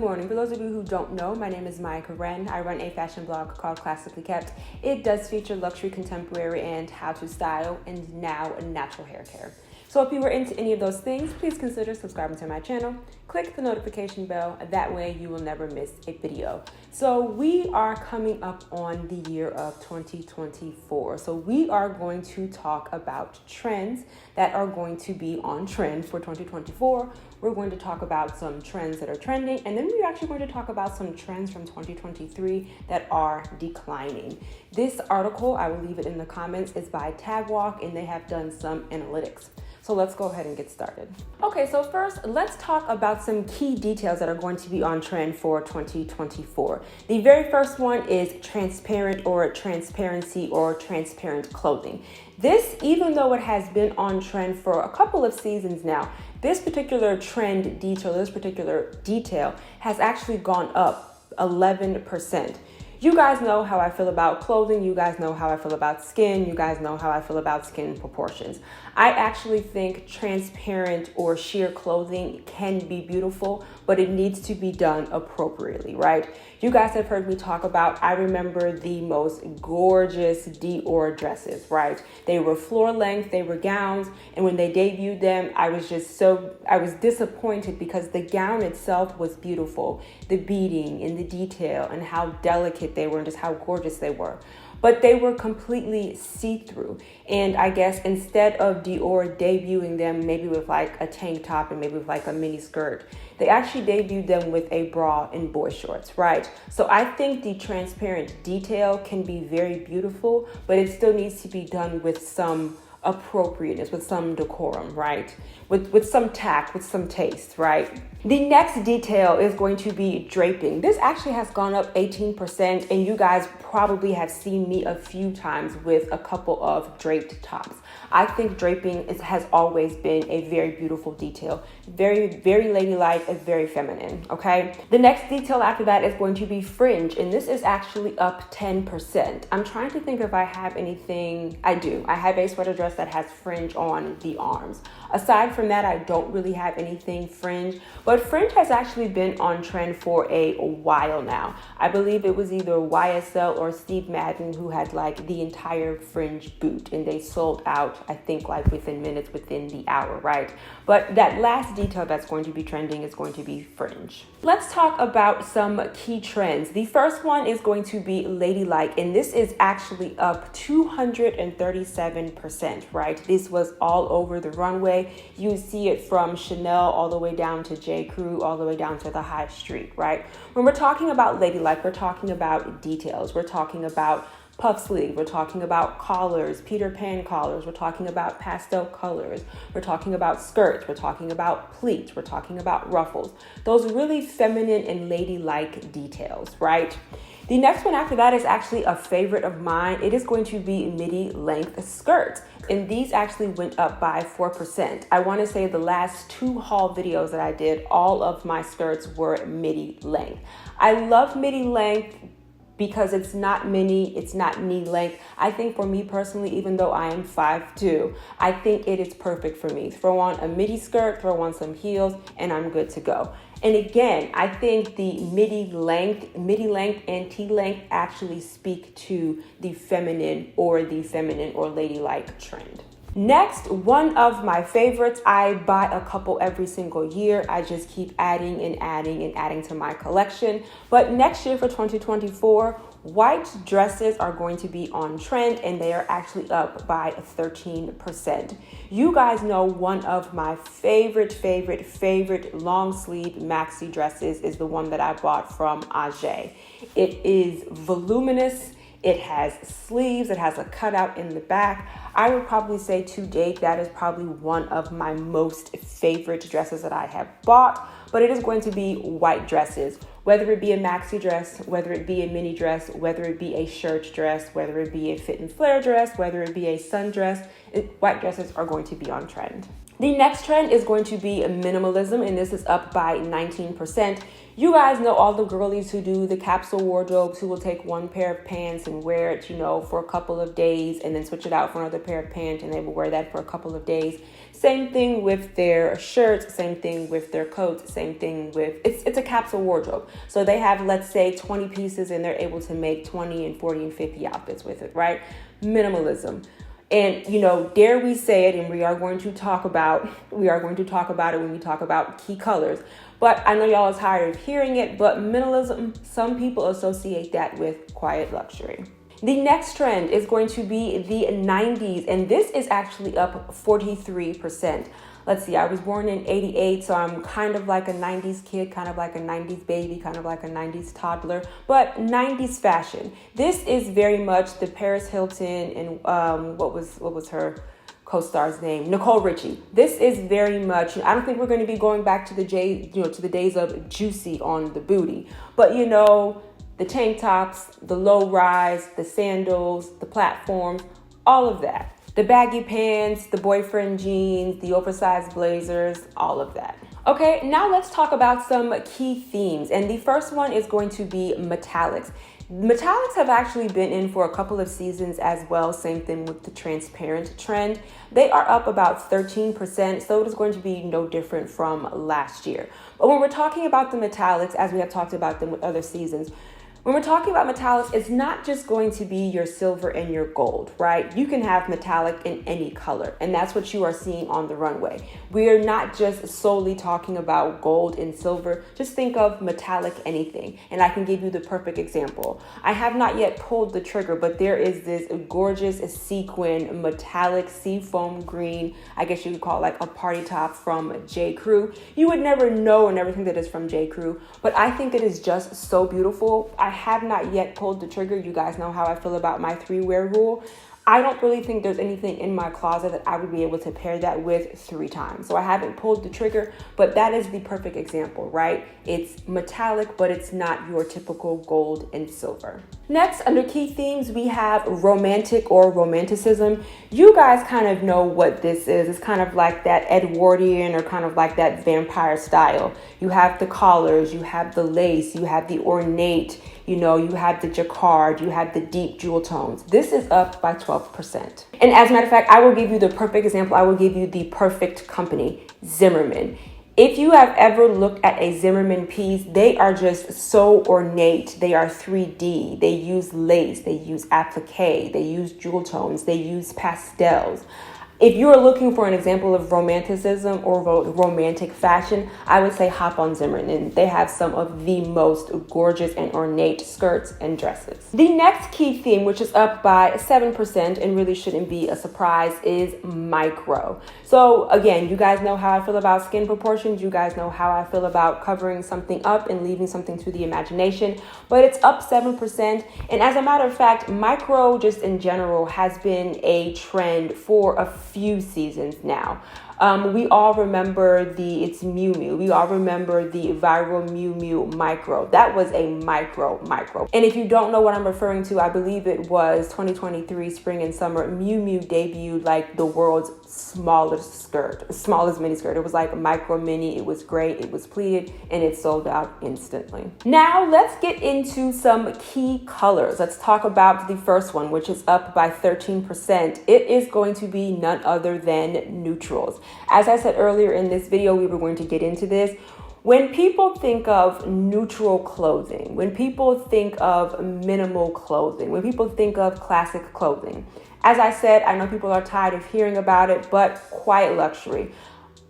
morning. For those of you who don't know, my name is Maya Karen. I run a fashion blog called Classically Kept. It does feature luxury, contemporary, and how to style, and now natural hair care. So if you were into any of those things, please consider subscribing to my channel. Click the notification bell. That way you will never miss a video. So we are coming up on the year of 2024. So we are going to talk about trends that are going to be on trend for 2024. We're going to talk about some trends that are trending, and then we're actually going to talk about some trends from 2023 that are declining. This article, I will leave it in the comments, is by Tagwalk, and they have done some analytics. So let's go ahead and get started. Okay, so first, let's talk about some key details that are going to be on trend for 2024. The very first one is transparent or transparency or transparent clothing. This, even though it has been on trend for a couple of seasons now, this particular trend detail, this particular detail has actually gone up 11%. You guys know how I feel about clothing. You guys know how I feel about skin. You guys know how I feel about skin proportions. I actually think transparent or sheer clothing can be beautiful, but it needs to be done appropriately, right? You guys have heard me talk about, I remember the most gorgeous Dior dresses, right? They were floor length, they were gowns, and when they debuted them, I was disappointed because the gown itself was beautiful. The beading and the detail and how delicate they were and just how gorgeous they were. But they were completely see-through. And I guess instead of Dior debuting them maybe with like a tank top and maybe with like a mini skirt, they actually debuted them with a bra and boy shorts, right? So I think the transparent detail can be very beautiful, but it still needs to be done with some appropriateness, with some decorum, right? With some tact, with some taste, right? The next detail is going to be draping. This actually has gone up 18%, and you guys probably have seen me a few times with a couple of draped tops. I think draping has always been a very beautiful detail. Very, very ladylike and very feminine, okay? The next detail after that is going to be fringe, and this is actually up 10%. I'm trying to think if I have anything. I do. I have a sweater dress that has fringe on the arms. Aside from that, I don't really have anything fringe, but fringe has actually been on trend for a while now. I believe it was either YSL or Steve Madden who had like the entire fringe boot, and they sold out, I think, like within minutes, within the hour, right? But that last detail that's going to be trending is going to be fringe. Let's talk about some key trends. The first one is going to be ladylike, and this is actually up 237%, right? This was all over the runway. You see it from Chanel all the way down to J. Crew, all the way down to the high street, right? When we're talking about ladylike, we're talking about details. We're talking about puff sleeve. We're talking about collars, Peter Pan collars. We're talking about pastel colors. We're talking about skirts. We're talking about pleats. We're talking about ruffles. Those really feminine and ladylike details, right? The next one after that is actually a favorite of mine. It is going to be midi length skirts. And these actually went up by 4%. I want to say the last two haul videos that I did, all of my skirts were midi length. I love midi length because it's not mini, it's not knee length. I think for me personally, even though I am 5'2", I think it is perfect for me. Throw on a midi skirt, throw on some heels, and I'm good to go. And again, I think the midi length and T-length actually speak to the feminine or ladylike trend. Next, one of my favorites. I buy a couple every single year. I just keep adding and adding and adding to my collection. But next year for 2024, white dresses are going to be on trend, and they are actually up by 13%. You guys know one of my favorite long sleeve maxi dresses is the one that I bought from Ajay. It is voluminous. It has sleeves. It has a cutout in the back. I would probably say to date, that is probably one of my most favorite dresses that I have bought, but it is going to be white dresses, whether it be a maxi dress, whether it be a mini dress, whether it be a shirt dress, whether it be a fit and flare dress, whether it be a sundress. White dresses are going to be on trend. The next trend is going to be minimalism, and this is up by 19%. You guys know all the girlies who do the capsule wardrobes, who will take one pair of pants and wear it, for a couple of days and then switch it out for another pair of pants and they will wear that for a couple of days. Same thing with their shirts, same thing with their coats, same thing with, it's a capsule wardrobe. So they have, let's say, 20 pieces and they're able to make 20 and 40 and 50 outfits with it, right? Minimalism. And, you know, dare we say it, and we are going to talk about it when we talk about key colors. But I know y'all are tired of hearing it, but minimalism, some people associate that with quiet luxury. The next trend is going to be the 90s, and this is actually up 43%. Let's see, I was born in 88, so I'm kind of like a 90s kid, kind of like a 90s baby, kind of like a 90s toddler, but 90s fashion. This is very much the Paris Hilton and what was her co-star's name? Nicole Richie. This is very much, I don't think we're going to be going back to the days of Juicy on the booty, but you know, the tank tops, the low rise, the sandals, the platforms, all of that. The baggy pants, the boyfriend jeans, the oversized blazers, all of that. Okay, now let's talk about some key themes. And the first one is going to be metallics. Metallics have actually been in for a couple of seasons as well. Same thing with the transparent trend. They are up about 13%, so it is going to be no different from last year. But when we're talking about the metallics, as we have talked about them with other seasons, when we're talking about metallics, it's not just going to be your silver and your gold, right? You can have metallic in any color, and that's what you are seeing on the runway. We are not just solely talking about gold and silver. Just think of metallic anything, and I can give you the perfect example. I have not yet pulled the trigger, but there is this gorgeous sequin metallic seafoam green, I guess you could call it like a party top from J. Crew. You would never know and never think that it's from J. Crew, but I think it is just so beautiful. I have not yet pulled the trigger. You guys know how I feel about my 3-wear rule. I don't really think there's anything in my closet that I would be able to pair that with 3 times. So I haven't pulled the trigger, but that is the perfect example, right? It's metallic, but it's not your typical gold and silver. Next, under key themes, we have romantic or romanticism. You guys kind of know what this is. It's kind of like that Edwardian or kind of like that vampire style. You have the collars, you have the lace, you have the ornate, you know, you have the jacquard, you have the deep jewel tones. This is up by 12%. And as a matter of fact, I will give you the perfect example. I will give you the perfect company, Zimmermann. If you have ever looked at a Zimmermann piece, they are just so ornate. They are 3D. They use lace, they use applique, they use jewel tones, they use pastels. If you are looking for an example of romanticism or romantic fashion, I would say hop on Zimmermann. They have some of the most gorgeous and ornate skirts and dresses. The next key theme, which is up by 7% and really shouldn't be a surprise, is micro. So again, you guys know how I feel about skin proportions. You guys know how I feel about covering something up and leaving something to the imagination, but it's up 7%. And as a matter of fact, micro just in general has been a trend for a few seasons now. We all remember it's Miu Miu. We all remember the viral Miu Miu micro. That was a micro. And if you don't know what I'm referring to, I believe it was 2023 spring and summer. Miu Miu debuted like the world's smallest mini skirt. It was like a micro mini. It was great. It was pleated and it sold out instantly. Now let's get into some key colors. Let's talk about the first one, which is up by 13%. It is going to be none other than neutrals. As I said earlier in this video, we were going to get into this. When people think of neutral clothing, when people think of minimal clothing, when people think of classic clothing, as I said, I know people are tired of hearing about it, but quiet luxury.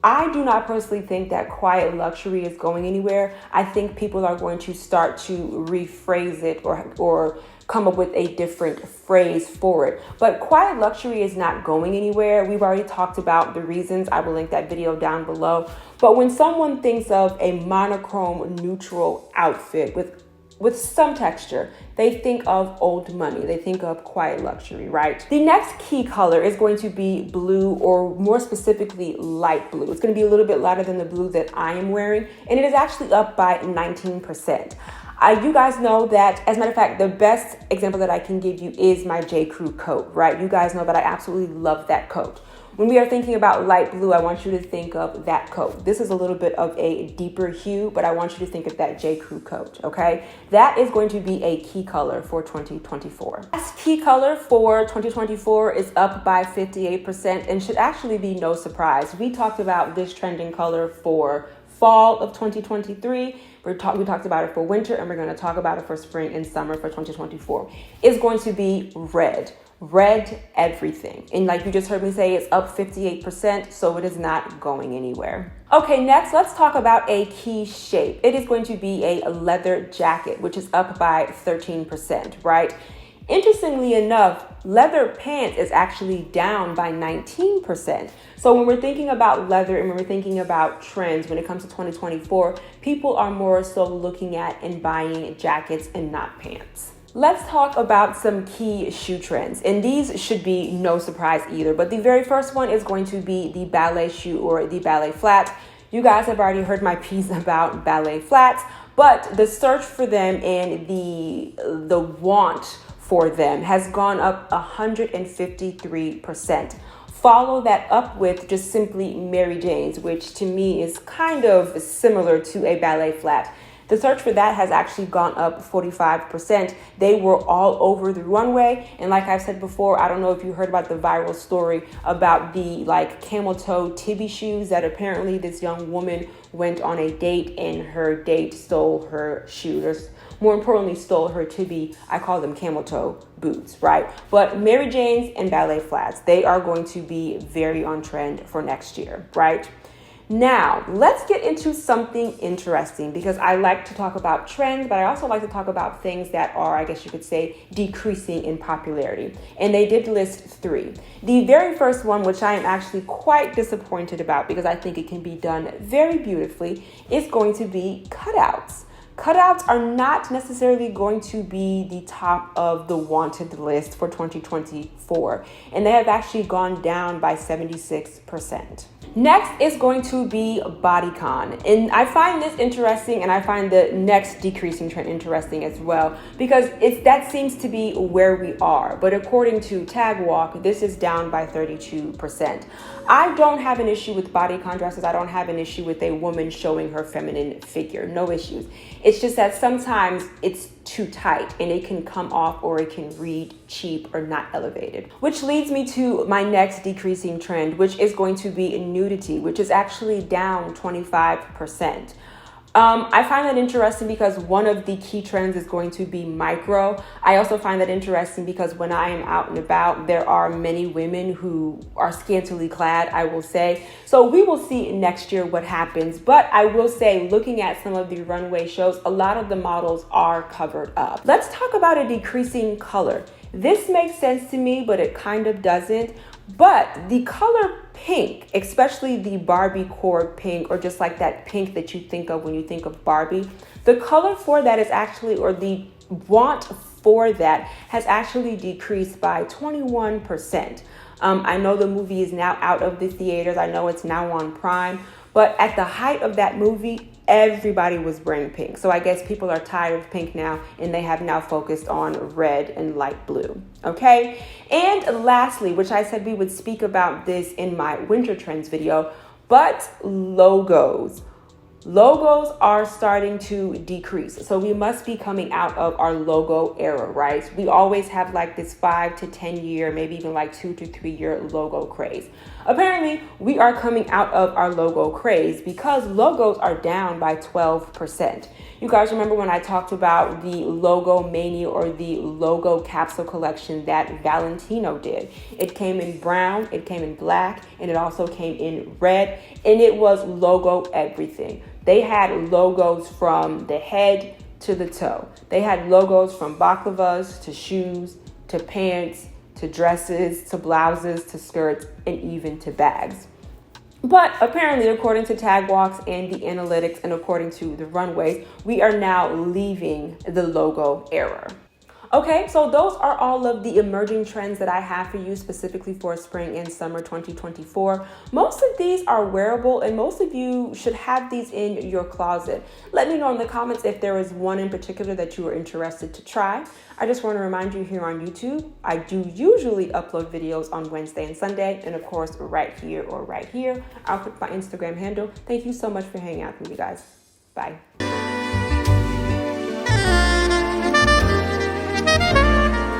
I do not personally think that quiet luxury is going anywhere. I think people are going to start to rephrase it or come up with a different phrase for it. But quiet luxury is not going anywhere. We've already talked about the reasons. I will link that video down below. But when someone thinks of a monochrome neutral outfit with some texture, they think of old money. They think of quiet luxury, right? The next key color is going to be blue, or more specifically, light blue. It's going to be a little bit lighter than the blue that I am wearing, and it is actually up by 19%. You guys know that, as a matter of fact, the best example that I can give you is my J. Crew coat, right? You guys know that I absolutely love that coat. When we are thinking about light blue, I want you to think of that coat. This is a little bit of a deeper hue, but I want you to think of that J. Crew coat, okay? That is going to be a key color for 2024. This key color for 2024 is up by 58% and should actually be no surprise. We talked about this trending color for fall of 2023. We talked about it for winter, and we're going to talk about it for spring and summer for 2024. It's going to be red. Red everything. And like you just heard me say, it's up 58%, so it is not going anywhere. Okay, next, let's talk about a key shape. It is going to be a leather jacket, which is up by 13%, right? Interestingly enough, leather pants is actually down by 19%. So when we're thinking about leather and when we're thinking about trends when it comes to 2024, people are more so looking at and buying jackets and not pants. Let's talk about some key shoe trends, and these should be no surprise either. But the very first one is going to be the ballet shoe or the ballet flat. You guys have already heard my piece about ballet flats, but the search for them and the want for them has gone up 153%. Follow that up with just simply Mary Jane's, which to me is kind of similar to a ballet flat. The search for that has actually gone up 45%. They were all over the runway. And like I've said before, I don't know if you heard about the viral story about the camel toe Tibby shoes that apparently this young woman went on a date and her date stole her shoes. More importantly, stole her Tibby, I call them camel toe boots, right? But Mary Jane's and ballet flats, they are going to be very on trend for next year, right? Now, let's get into something interesting because I like to talk about trends, but I also like to talk about things that are, I guess you could say, decreasing in popularity. And they did list 3. The very first one, which I am actually quite disappointed about because I think it can be done very beautifully, is going to be cutouts. Cutouts are not necessarily going to be the top of the wanted list for 2024, and they have actually gone down by 76%. Next is going to be bodycon, and I find this interesting, and I find the next decreasing trend interesting as well because that seems to be where we are. But according to Tag Walk, this is down by 32%. I don't have an issue with bodycon dresses. I don't have an issue with a woman showing her feminine figure. No issues. It's just that sometimes it's too tight and it can come off or it can read cheap or not elevated. Which leads me to my next decreasing trend, which is going to be nudity, which is actually down 25%. I find that interesting because one of the key trends is going to be micro. I also find that interesting because when I am out and about, there are many women who are scantily clad, I will say. So we will see next year what happens. But I will say, looking at some of the runway shows, a lot of the models are covered up. Let's talk about a decreasing color. This makes sense to me, but it kind of doesn't. But the color pink, especially the Barbie core pink, or just like that pink that you think of when you think of Barbie, the color for that is actually, or the want for that has actually decreased by 21%. I know the movie is now out of the theaters. I know it's now on Prime, but at the height of that movie, everybody was wearing pink. So I guess people are tired of pink now and they have now focused on red and light blue. Okay. And lastly, which I said we would speak about this in my winter trends video, but logos. Logos are starting to decrease. So we must be coming out of our logo era, right? We always have like this 5 to 10 year, maybe even like 2 to 3 year logo craze. Apparently, we are coming out of our logo craze because logos are down by 12%. You guys remember when I talked about the logo mania or the logo capsule collection that Valentino did? It came in brown, it came in black, and it also came in red, and it was logo everything. They had logos from the head to the toe. They had logos from baklavas to shoes to pants to dresses to blouses to skirts and even to bags. But apparently, according to Tag Walks and the analytics and according to the runways, we are now leaving the logo era. Okay, so those are all of the emerging trends that I have for you specifically for spring and summer 2024. Most of these are wearable and most of you should have these in your closet. Let me know in the comments if there is one in particular that you are interested to try. I just want to remind you here on YouTube, I do usually upload videos on Wednesday and Sunday, and of course right here or right here. I'll put my Instagram handle. Thank you so much for hanging out with me, guys. Bye.